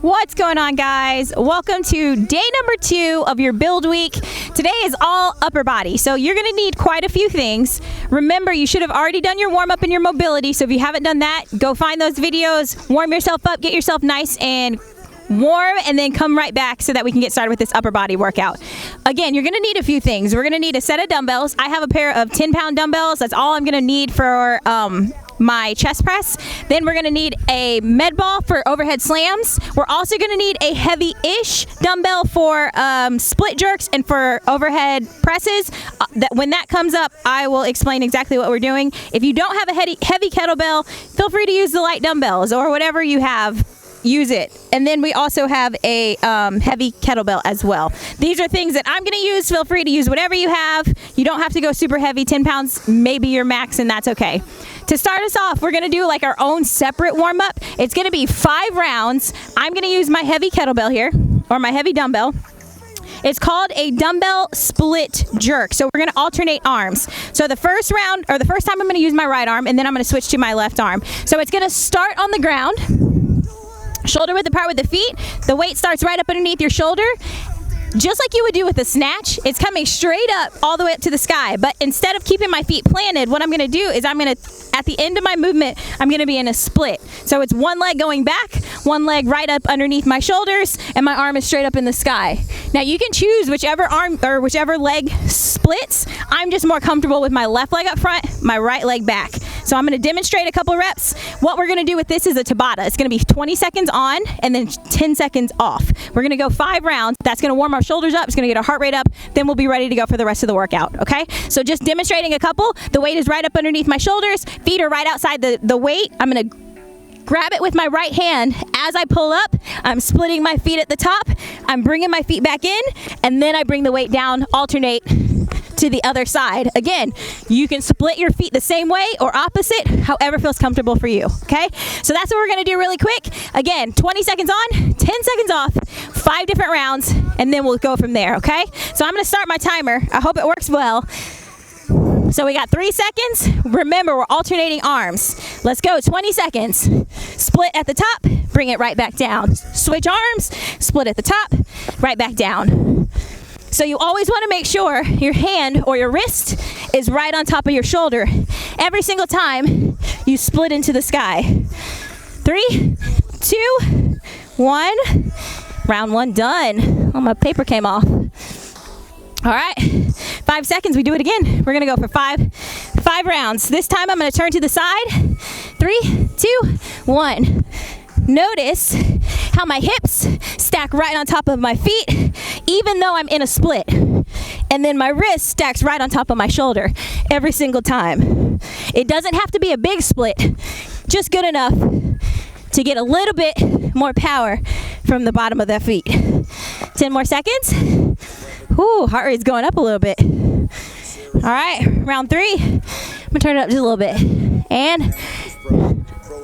What's going on, guys? Welcome to day number 2 of your build week. Today is all upper body, so you're going to need quite a few things. Remember, you should have already done your warm up and your mobility, so if you haven't done that, go find those videos, warm yourself up, get yourself nice and warm, and then come right back so that we can get started with this upper body workout. Again, you're going to need a few things. We're going to need a set of dumbbells. I have a pair of 10-pound dumbbells. That's all I'm going to need for my chest press. Then we're going to need a med ball for overhead slams. We're also going to need a heavy-ish dumbbell for split jerks and for overhead presses. When that comes up, I will explain exactly what we're doing. If you don't have a heavy kettlebell, feel free to use the light dumbbells or whatever you have. Use it. And then we also have a heavy kettlebell as well. These are things that I'm going to use. Feel free to use whatever you have. You don't have to go super heavy. 10 pounds, maybe your max, and that's okay. To start us off, we're going to do like our own separate warm-up. It's going to be 5 rounds. I'm going to use my heavy kettlebell here, or my heavy dumbbell. It's called a dumbbell split jerk. So we're going to alternate arms. So the first round, or the first time, I'm going to use my right arm, and then I'm going to switch to my left arm. So it's going to start on the ground, shoulder width apart with the feet. The weight starts right up underneath your shoulder. Just like you would do with a snatch, it's coming straight up all the way up to the sky. But instead of keeping my feet planted, what I'm going to do is at the end of my movement, I'm going to be in a split. So it's one leg going back, one leg right up underneath my shoulders, and my arm is straight up in the sky. Now you can choose whichever arm or whichever leg splits. I'm just more comfortable with my left leg up front, my right leg back. So I'm going to demonstrate a couple reps. What we're going to do with this is a Tabata. It's going to be 20 seconds on and then 10 seconds off. We're going to go 5 rounds. That's going to warm our shoulders up. It's going to get our heart rate up. Then we'll be ready to go for the rest of the workout. Okay? So just demonstrating a couple. The weight is right up underneath my shoulders. Feet are right outside the weight. I'm going to grab it with my right hand. As I pull up, I'm splitting my feet at the top. I'm bringing my feet back in, and then I bring the weight down, alternate to the other side. Again, you can split your feet the same way or opposite, however feels comfortable for you. Okay? So that's what we're going to do really quick. Again, 20 seconds on, 10 seconds off, 5 different rounds, and then we'll go from there. Okay? So I'm going to start my timer. I hope it works well. So we got 3 seconds. Remember, we're alternating arms. Let's go. 20 seconds. Split at the top, bring it right back down. Switch arms, split at the top, right back down. So you always want to make sure your hand or your wrist is right on top of your shoulder every single time you split into the sky. 3, 2, 1. Round 1 done. Oh, my paper came off. All right, 5 seconds, we do it again. We're gonna go for five rounds. This time I'm gonna turn to the side. 3, 2, 1. Notice how my hips stack right on top of my feet, even though I'm in a split. And then my wrist stacks right on top of my shoulder every single time. It doesn't have to be a big split, just good enough to get a little bit more power from the bottom of the feet. 10 more seconds. Ooh, heart rate's going up a little bit. All right, round 3. I'm gonna turn it up just a little bit. And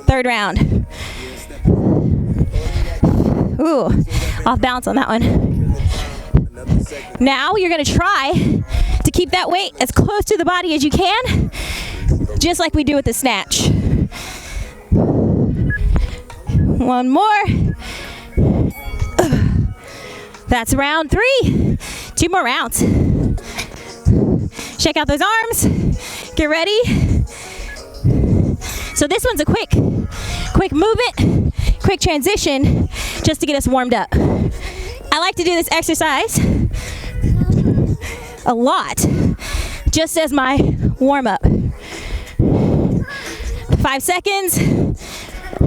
3rd round. Ooh, off balance on that one. Now you're gonna try to keep that weight as close to the body as you can, just like we do with the snatch. 1 more. That's round 3. 2 more rounds. Shake out those arms. Get ready. So this one's a quick movement, quick transition, just to get us warmed up. I like to do this exercise a lot, just as my warm up. 5 seconds.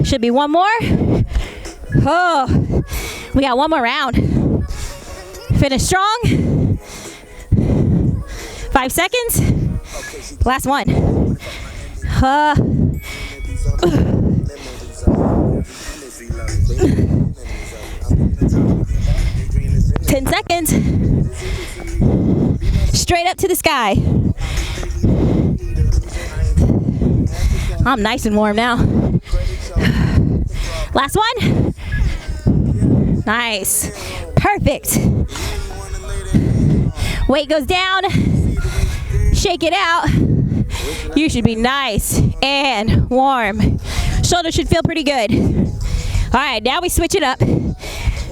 Should be 1 more. Oh, we got 1 more round. Finish strong. 5 seconds. Last one. 10 seconds. Straight up to the sky. I'm nice and warm now. Last one. Nice. Perfect. Weight goes down. Shake it out. You should be nice and warm. Shoulders should feel pretty good. All right, now we switch it up.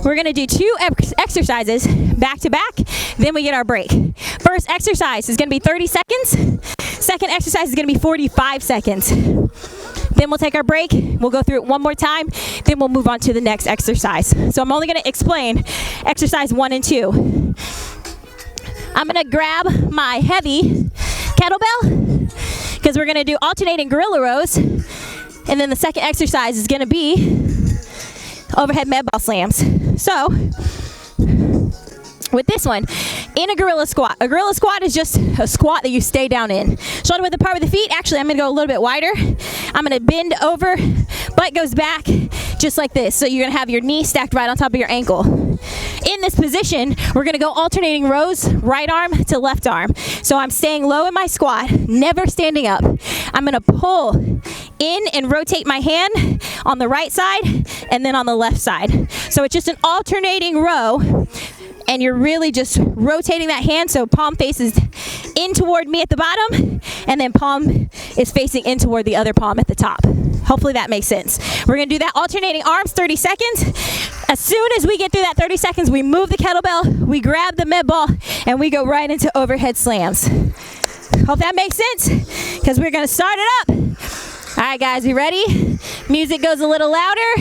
We're gonna do 2 exercises back to back, then we get our break. First exercise is gonna be 30 seconds. Second exercise is gonna be 45 seconds. Then we'll take our break, we'll go through it one more time, then we'll move on to the next exercise. So I'm only gonna explain exercise 1 and 2. I'm gonna grab my heavy kettlebell, because we're gonna do alternating gorilla rows, and then the second exercise is gonna be overhead med ball slams. So, with this one, in a gorilla squat is just a squat that you stay down in. Shoulder width apart with the feet. Actually, I'm gonna go a little bit wider. I'm gonna bend over, butt goes back, just like this. So you're gonna have your knee stacked right on top of your ankle. In this position, we're gonna go alternating rows, right arm to left arm. So I'm staying low in my squat, never standing up. I'm gonna pull in and rotate my hand on the right side and then on the left side. So it's just an alternating row, and you're really just rotating that hand so palm faces in toward me at the bottom, and then palm is facing in toward the other palm at the top. Hopefully that makes sense. We're gonna do that alternating arms, 30 seconds. As soon as we get through that 30 seconds, we move the kettlebell, we grab the med ball, and we go right into overhead slams. Hope that makes sense, because we're gonna start it up. All right, guys, you ready? Music goes a little louder.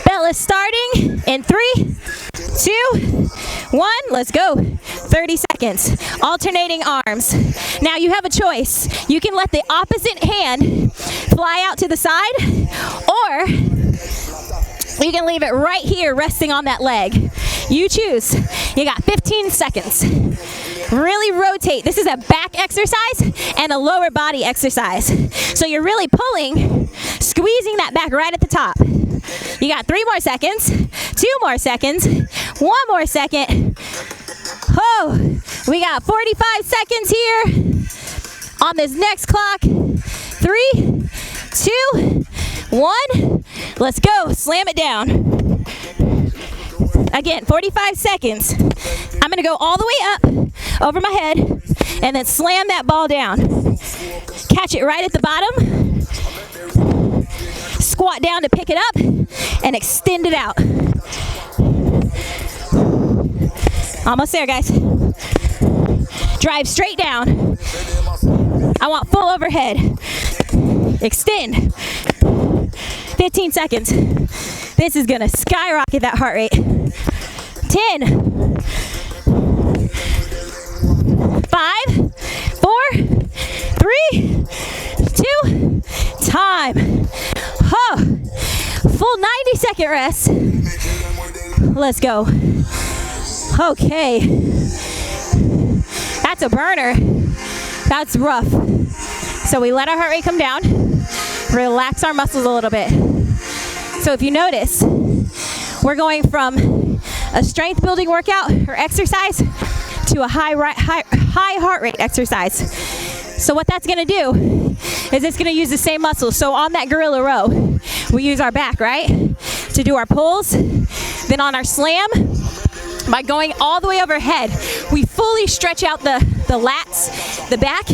Bell is starting in 3, 2, 1. Let's go. 30 seconds. Alternating arms. Now you have a choice. You can let the opposite hand fly out to the side, or you can leave it right here resting on that leg. You choose. You got 15 seconds. Really rotate. This is a back exercise and a lower body exercise. So you're really pulling, squeezing that back right at the top. You got 3 more seconds, 2 more seconds, 1 more second. Oh, we got 45 seconds here on this next clock. 3, 2, 1. Let's go. Slam it down. Again, 45 seconds. I'm going to go all the way up over my head and then slam that ball down. Catch it right at the bottom. Squat down to pick it up and extend it out. Almost there, guys. Drive straight down. I want full overhead. Extend. 15 seconds. This is gonna skyrocket that heart rate. 10, 5, 4, 3, 2, time. Oh, full 90-second rest. Let's go. Okay. That's a burner. That's rough. So we let our heart rate come down, relax our muscles a little bit. So if you notice, we're going from a strength building workout or exercise to a high heart rate exercise. So what that's gonna do is it's gonna use the same muscles. So on that gorilla row, we use our back, right? To do our pulls. Then on our slam, by going all the way overhead, we fully stretch out the lats, the back,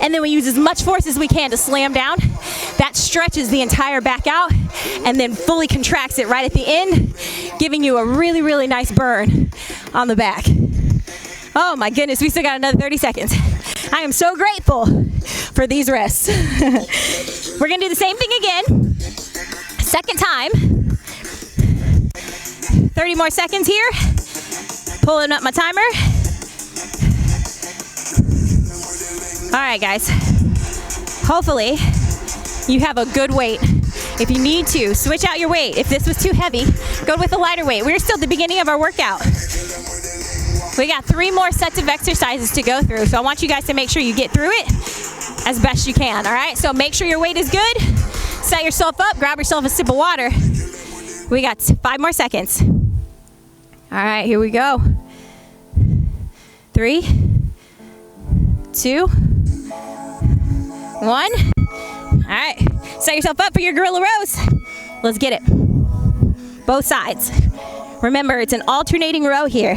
and then we use as much force as we can to slam down. That stretches the entire back out and then fully contracts it right at the end, giving you a really, really nice burn on the back. Oh my goodness, we still got another 30 seconds. I am so grateful for these rests. We're gonna do the same thing again. Second time. 30 more seconds here. Pulling up my timer. All right, guys. Hopefully, you have a good weight. If you need to, switch out your weight. If this was too heavy, go with a lighter weight. We're still at the beginning of our workout. We got 3 more sets of exercises to go through, so I want you guys to make sure you get through it as best you can, all right? So make sure your weight is good. Set yourself up, grab yourself a sip of water. We got 5 more seconds. All right, here we go. 3, 2, 1. All right, set yourself up for your gorilla rows. Let's get it. Both sides. Remember, it's an alternating row here.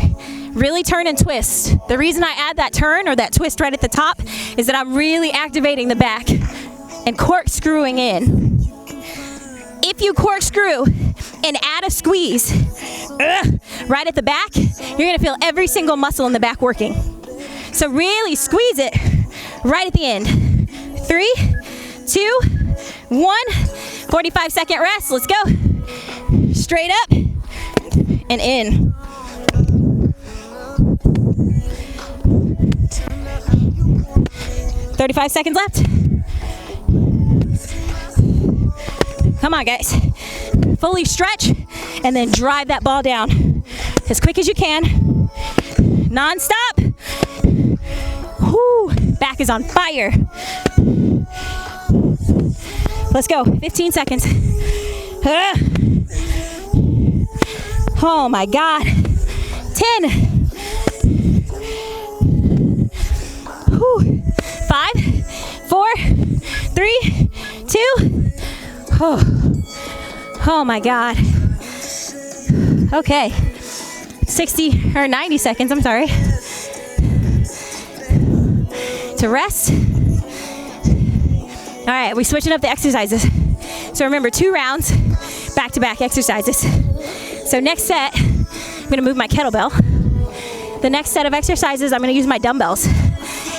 really turn and twist. The reason I add that turn or that twist right at the top is that I'm really activating the back and corkscrewing in. If you corkscrew and add a squeeze right at the back, you're gonna feel every single muscle in the back working. So really squeeze it right at the end. 3, 2, 1, 45-second rest. Let's go. Straight up and in. "35 seconds left. Come on, guys. Fully stretch and then drive that ball down as quick as you can. Non-stop. Whoo, back is on fire. Let's go, 15 seconds. Oh my God. 10. Whew. 5, 4, 3, 2. Oh my God. Okay. 60 or 90 seconds, I'm sorry. To rest. All right, we're switching up the exercises. So remember, 2 rounds, back-to-back exercises. So next set, I'm gonna move my kettlebell. The next set of exercises, I'm gonna use my dumbbells.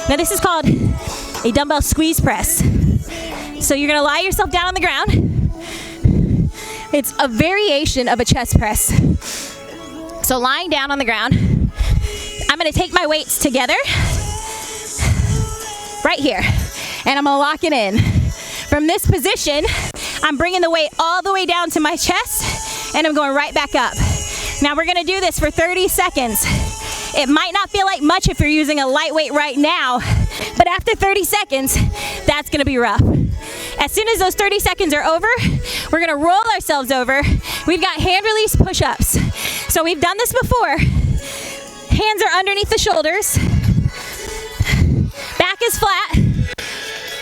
Now this is called a dumbbell squeeze press. So you're gonna lie yourself down on the ground. It's a variation of a chest press. So lying down on the ground, I'm gonna take my weights together, right here, and I'm gonna lock it in. From this position, I'm bringing the weight all the way down to my chest, and I'm going right back up. Now we're gonna do this for 30 seconds. It might not feel like much if you're using a lightweight right now, but after 30 seconds, that's gonna be rough. As soon as those 30 seconds are over, we're gonna roll ourselves over. We've got hand release push-ups. So we've done this before. Hands are underneath the shoulders. Back is flat.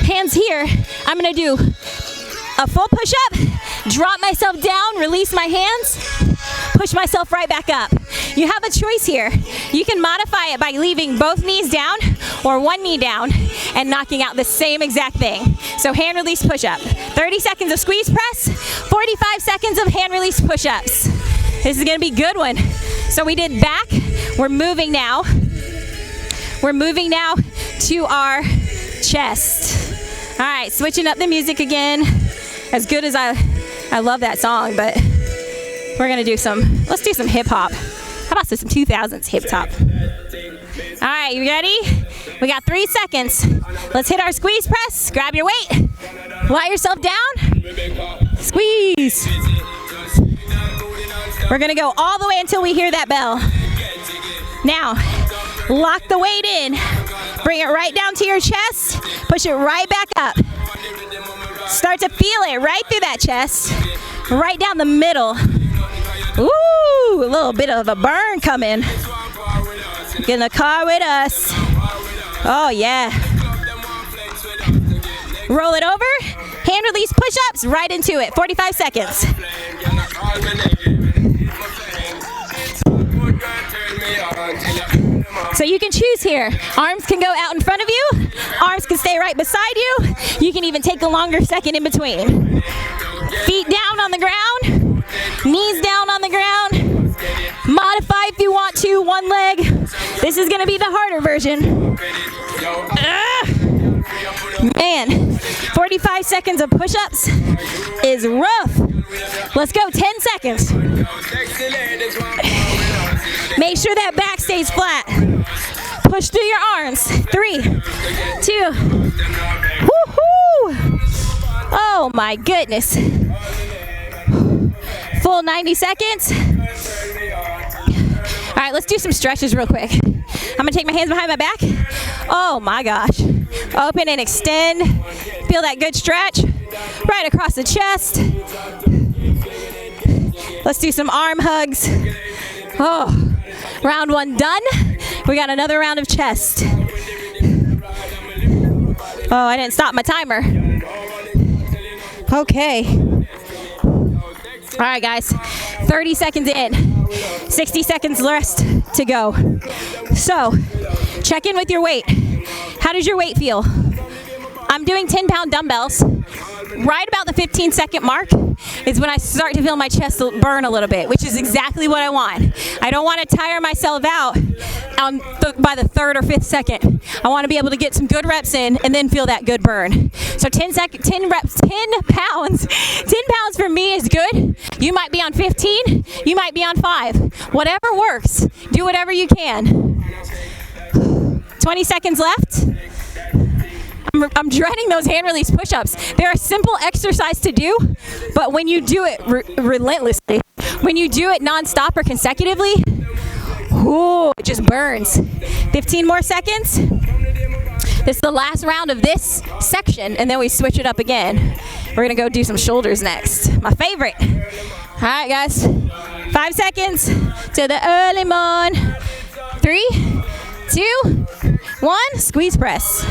Hands here. I'm gonna do a full push-up, drop myself down, release my hands, push myself right back up. You have a choice here. You can modify it by leaving both knees down or one knee down and knocking out the same exact thing. So hand release push-up. 30 seconds of squeeze press, 45 seconds of hand release push-ups. This is gonna be a good one. So we did back, we're moving now. We're moving now to our chest. All right, switching up the music again. As good as I love that song, but we're gonna do let's do some hip hop. How about some 2000s hip hop? All right, you ready? We got 3 seconds. Let's hit our squeeze press. Grab your weight. Lie yourself down. Squeeze. We're gonna go all the way until we hear that bell. Now, lock the weight in. Bring it right down to your chest. Push it right back up. Start to feel it right through that chest. Right down the middle. Ooh, a little bit of a burn coming. Get in the car with us. Oh yeah. Roll it over. Hand release push-ups right into it. 45 seconds. So you can choose here. Arms can go out in front of you. Arms can stay right beside you. You can even take a longer second in between. Feet down on the ground. Knees down on the ground. Modify if you want to, one leg. This is gonna be the harder version. Man, 45 seconds of push-ups is rough. Let's go, 10 seconds. Make sure that back stays flat. Push through your arms. 3, 2, woohoo! Oh my goodness. Full 90 seconds. All right, let's do some stretches real quick. I'm gonna take my hands behind my back. Oh my gosh. Open and extend. Feel that good stretch right across the chest. Let's do some arm hugs. Oh, round 1 done. We got another round of chest. Oh, I didn't stop my timer. Okay. All right, guys. 30 seconds in. 60 seconds rest. to go. So check in with your weight. How does your weight feel? I'm doing 10-pound dumbbells. Right about the 15-second mark is when I start to feel my chest burn a little bit, which is exactly what I want. I don't want to tire myself out by the 3rd or 5th second. I want to be able to get some good reps in and then feel that good burn. So 10 reps, 10 pounds. 10 pounds for me is good. You might be on 15, you might be on 5. Whatever works, do whatever you can. 20 seconds left. I'm dreading those hand release push-ups. They're a simple exercise to do, but when you do it relentlessly, when you do it non-stop or consecutively, ooh, it just burns. 15 more seconds. This is the last round of this section, and then we switch it up again. We're gonna go do some shoulders next. My favorite. All right, guys. 5 seconds to the early morn. 3, 2, 1. Squeeze press.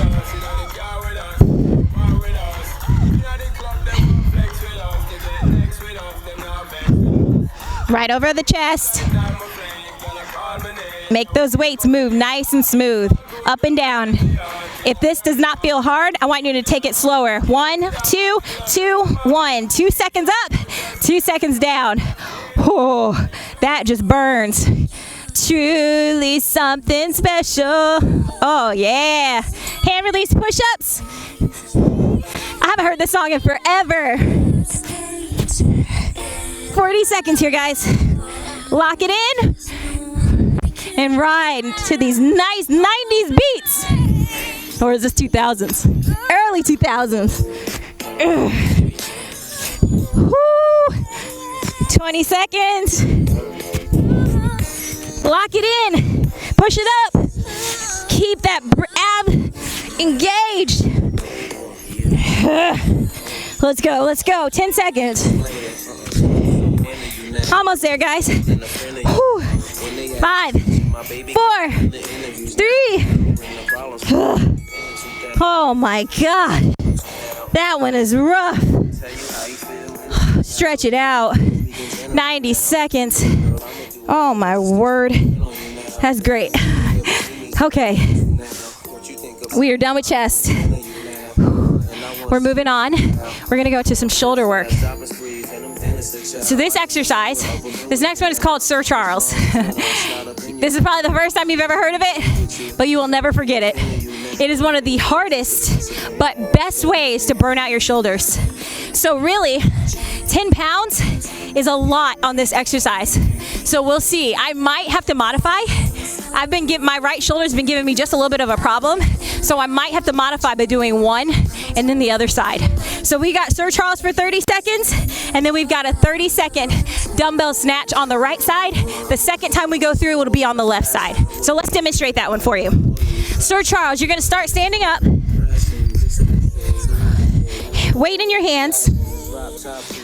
Right over the chest. Make those weights move nice and smooth, up and down. If this does not feel hard, I want you to take it slower. 1, 2, 2, 1. 2 seconds up, 2 seconds down. Oh, that just burns. Truly something special. Oh yeah. Hand release push-ups. I haven't heard this song in forever. 40 seconds here, guys. Lock it in and ride to these nice 90s beats. Or is this 2000s? Early 2000s. Woo. 20 seconds. Lock it in. Push it up. Keep that ab engaged. Let's go, let's go. 10 seconds. Almost there, guys. Whew. 5, 4, 3. Oh my God. That one is rough. Stretch it out. 90 seconds. Oh my word. That's great. Okay. We are done with chest. We're moving on. We're going to go to some shoulder work. So this exercise, this next one is called Sir Charles. This is probably the first time you've ever heard of it, but you will never forget it. It is one of the hardest but best ways to burn out your shoulders. So really, 10 pounds is a lot on this exercise. So we'll see. I might have to modify. My right shoulder's been giving me just a little bit of a problem, so I might have to modify by doing one and then the other side. So we got Sir Charles for 30 seconds, and then we've got a 30-second dumbbell snatch on the right side. The second time we go through, it'll be on the left side. So let's demonstrate that one for you. Sir Charles, you're gonna start standing up. Weight in your hands.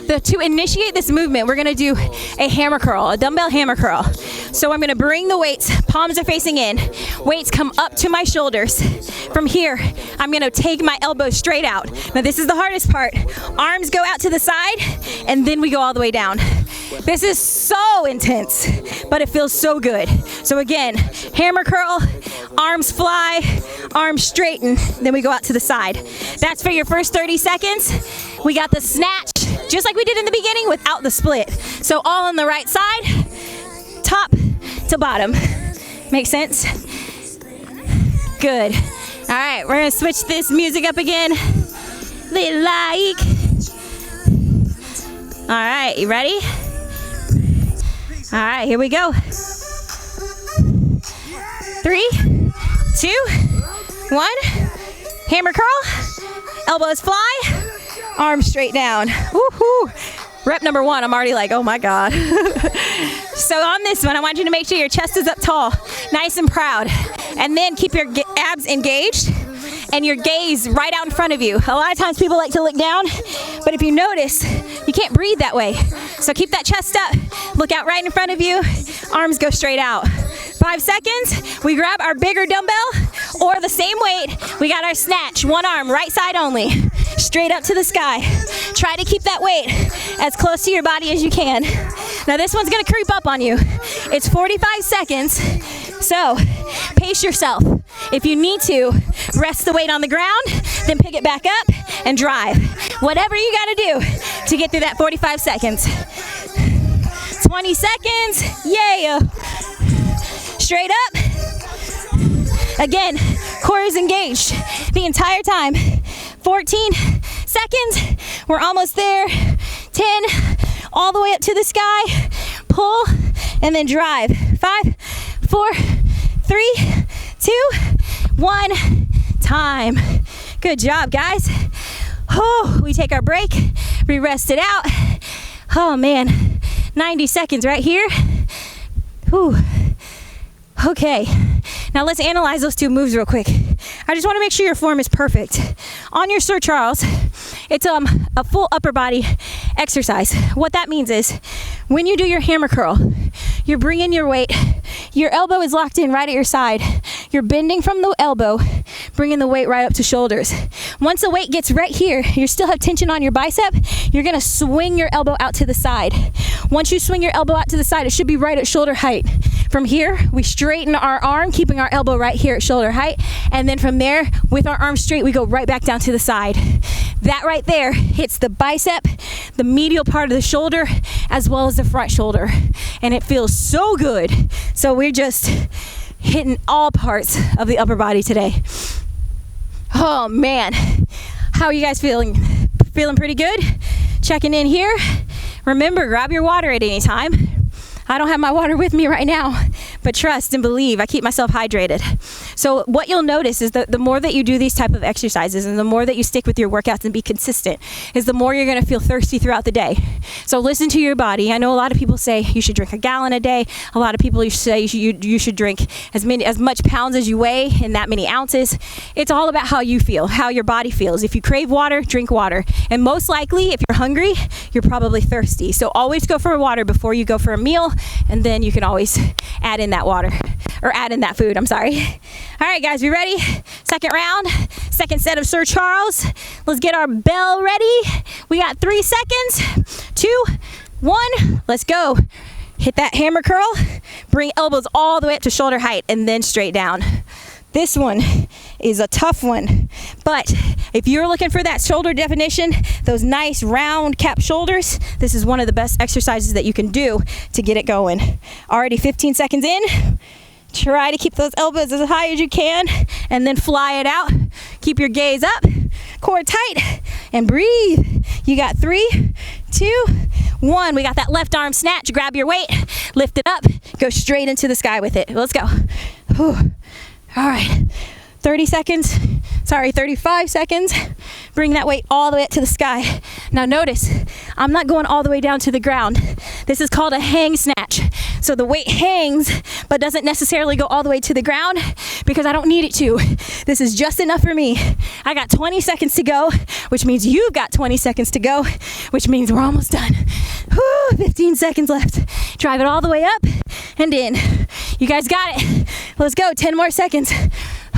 To initiate this movement, we're gonna do a hammer curl, a dumbbell hammer curl. So I'm gonna bring the weights, palms are facing in, weights come up to my shoulders. From here, I'm gonna take my elbows straight out. Now this is the hardest part. Arms go out to the side, and then we go all the way down. This is so intense, but it feels so good. So again, hammer curl, arms fly, arms straighten, then we go out to the side. That's for your first 30 seconds. We got the snatch, just like we did in the beginning without the split. So all on the right side, top to bottom. Make sense? Good. All right, we're gonna switch this music up again. Like. All right, you ready? All right, here we go. 3, 2, 1. Hammer curl. Elbows fly. Arms straight down. Woohoo! Rep number 1, I'm already like, oh my God. So on this one, I want you to make sure your chest is up tall, nice and proud. And then keep your abs engaged and your gaze right out in front of you. A lot of times people like to look down, but if you notice, you can't breathe that way. So keep that chest up, look out right in front of you, arms go straight out. 5 seconds, we grab our bigger dumbbell or the same weight, we got our snatch, one arm, right side only. straight up to the sky. Try to keep that weight as close to your body as you can. Now this one's gonna creep up on you. It's 45 seconds, so pace yourself. If you need to, rest the weight on the ground, then pick it back up and drive. Whatever you gotta do to get through that 45 seconds. 20 seconds, yeah. Straight up. Again, core is engaged the entire time. 14 seconds, we're almost there. 10, all the way up to the sky. Pull, and then drive. 5, 4, 3, 2, 1, time. Good job, guys. Oh, we take our break, we rest it out. Oh man, 90 seconds right here. Whew. Okay, now let's analyze those two moves real quick. I just want to make sure your form is perfect. On your Sir Charles, it's a full upper body exercise. What that means is when you do your hammer curl, you're bringing your weight, your elbow is locked in right at your side. You're bending from the elbow, bringing the weight right up to shoulders. Once the weight gets right here, you still have tension on your bicep, you're gonna swing your elbow out to the side. Once you swing your elbow out to the side, it should be right at shoulder height. From here, we straighten our arm, keeping our elbow right here at shoulder height. And then from there, with our arm straight, we go right back down to the side. That right there hits the bicep, the medial part of the shoulder, as well as the front shoulder. And it feels so good. So we're just hitting all parts of the upper body today. Oh man, how are you guys feeling? Feeling pretty good? Checking in here. Remember, grab your water at any time. I don't have my water with me right now, but trust and believe, I keep myself hydrated. So what you'll notice is that the more that you do these type of exercises and the more that you stick with your workouts and be consistent, is the more you're gonna feel thirsty throughout the day. So listen to your body. I know a lot of people say you should drink a gallon a day. A lot of people say you should drink as much pounds as you weigh in that many ounces. It's all about how you feel, how your body feels. If you crave water, drink water. And most likely, if you're hungry, you're probably thirsty. So always go for water before you go for a meal, and then you can always add in that water, or add in that food, I'm sorry. All right, guys, we ready? Second round, second set of Sir Charles. Let's get our bell ready. We got 3 seconds, 2, 1, let's go. Hit that hammer curl, bring elbows all the way up to shoulder height, and then straight down. This one is a tough one, but if you're looking for that shoulder definition, those nice round cap shoulders, this is one of the best exercises that you can do to get it going. Already 15 seconds in. Try to keep those elbows as high as you can, and then fly it out. Keep your gaze up, core tight, and breathe. You got 3, 2, 1. We got that left arm snatch. Grab your weight, lift it up, go straight into the sky with it. Let's go. Whew. All right, 35 seconds. Bring that weight all the way up to the sky. Now notice, I'm not going all the way down to the ground. This is called a hang snatch. So the weight hangs, but doesn't necessarily go all the way to the ground because I don't need it to. This is just enough for me. I got 20 seconds to go, which means you've got 20 seconds to go, which means we're almost done. Whew, 15 seconds left. Drive it all the way up and in. You guys got it. Let's go, 10 more seconds.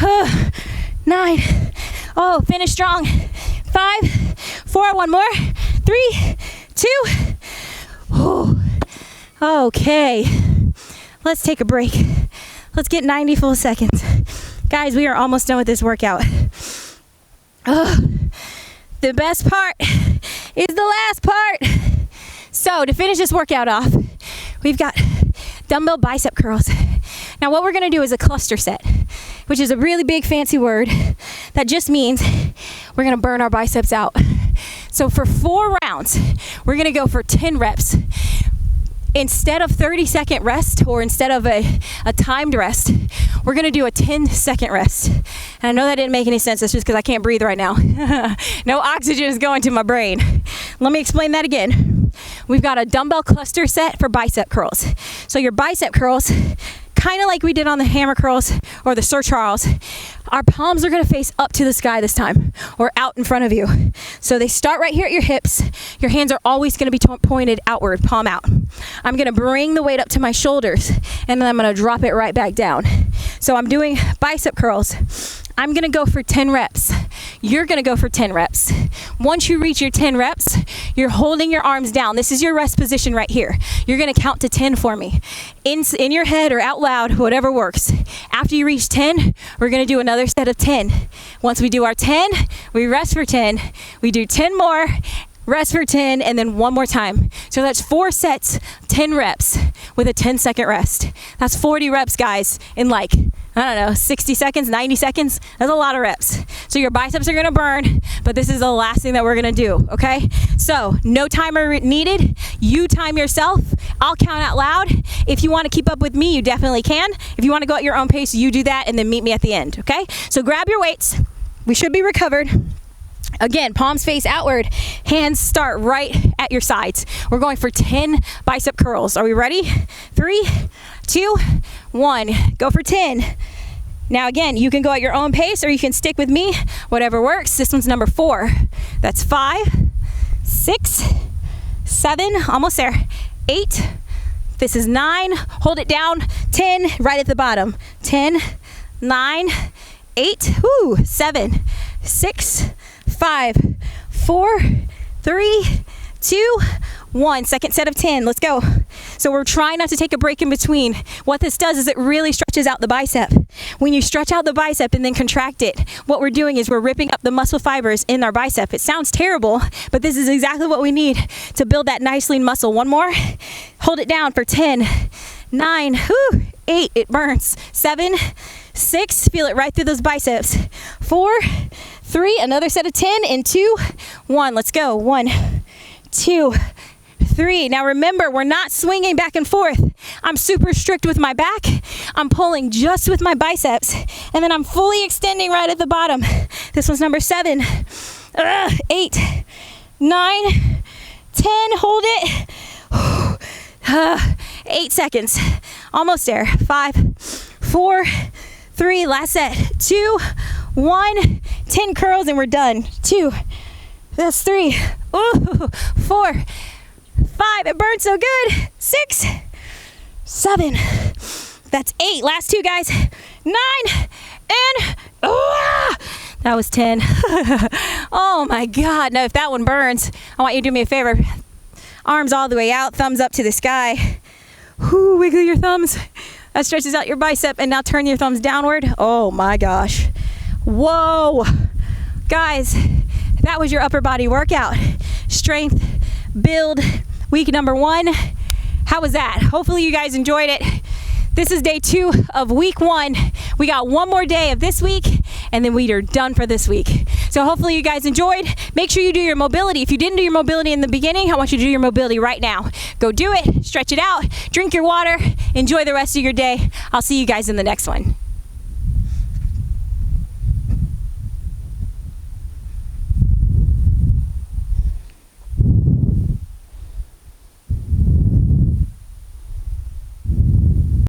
9. Oh, finish strong. 5, 4, one more. 3, 2. Whew. Okay, let's take a break. Let's get 90 full seconds. Guys, we are almost done with this workout. The best part is the last part. So to finish this workout off, we've got dumbbell bicep curls. Now what we're gonna do is a cluster set, which is a really big fancy word that just means we're gonna burn our biceps out. So for 4 rounds, we're gonna go for 10 reps. Instead of 30-second rest, or instead of a timed rest, we're gonna do a 10-second rest. And I know that didn't make any sense, that's just because I can't breathe right now. No oxygen is going to my brain. Let me explain that again. We've got a dumbbell cluster set for bicep curls. So your bicep curls, kind of like we did on the hammer curls or the Sir Charles, our palms are gonna face up to the sky this time, or out in front of you. So they start right here at your hips. Your hands are always gonna be pointed outward, palm out. I'm gonna bring the weight up to my shoulders, and then I'm gonna drop it right back down. So I'm doing bicep curls. I'm gonna go for 10 reps. You're gonna go for 10 reps. Once you reach your 10 reps, you're holding your arms down. This is your rest position right here. You're gonna count to 10 for me. In your head or out loud, whatever works. After you reach 10, we're gonna do another set of 10. Once we do our 10, we rest for 10. We do 10 more, rest for 10, and then one more time. So that's 4 sets, 10 reps with a 10-second rest. That's 40 reps, guys, in like, I don't know, 60 seconds, 90 seconds. That's a lot of reps. So your biceps are gonna burn, but this is the last thing that we're gonna do, okay? So no timer needed. You time yourself. I'll count out loud. If you wanna keep up with me, you definitely can. If you wanna go at your own pace, you do that and then meet me at the end, okay? So grab your weights. We should be recovered. Again, palms face outward, hands start right at your sides. We're going for 10 bicep curls. Are we ready? 3, 2, 1. Go for 10. Now again, you can go at your own pace or you can stick with me, whatever works. This one's number 4. That's 5, 6, 7, almost there. 8, this is 9, hold it down. 10, right at the bottom. 10, 9, 8, 7, 6, 5, 4, 3, 2, 1. Second set of 10. Let's go. So we're trying not to take a break in between. What this does is it really stretches out the bicep. When you stretch out the bicep and then contract it, what we're doing is we're ripping up the muscle fibers in our bicep. It sounds terrible, but this is exactly what we need to build that nice lean muscle. One more. Hold it down for 10, 9, 8. It burns. 7, 6. Feel it right through those biceps. 4, 3. Another set of 10 in 2, 1. Let's go. 1, 2, 3. Now remember, we're not swinging back and forth. I'm super strict with my back. I'm pulling just with my biceps, and then I'm fully extending right at the bottom. This one's number 7, 8, 9, 10. Hold it. 8 seconds. Almost there. 5, 4, 3. Last set. 2, 1. 10 curls and we're done. 2. That's 3. 4, 5. It burns so good. 6, 7. That's 8. Last 2, guys. 9 and that was 10. Oh my God. Now if that one burns, I want you to do me a favor. Arms all the way out, thumbs up to the sky. Wiggle your thumbs. That stretches out your bicep, and now turn your thumbs downward. Oh my gosh. Whoa. Guys, that was your upper body workout. Strength, build, week number 1. How was that? Hopefully you guys enjoyed it. This is day 2 of week 1. We got one more day of this week, and then we are done for this week. So hopefully you guys enjoyed. Make sure you do your mobility. If you didn't do your mobility in the beginning, I want you to do your mobility right now. Go do it, stretch it out, drink your water, enjoy the rest of your day. I'll see you guys in the next one.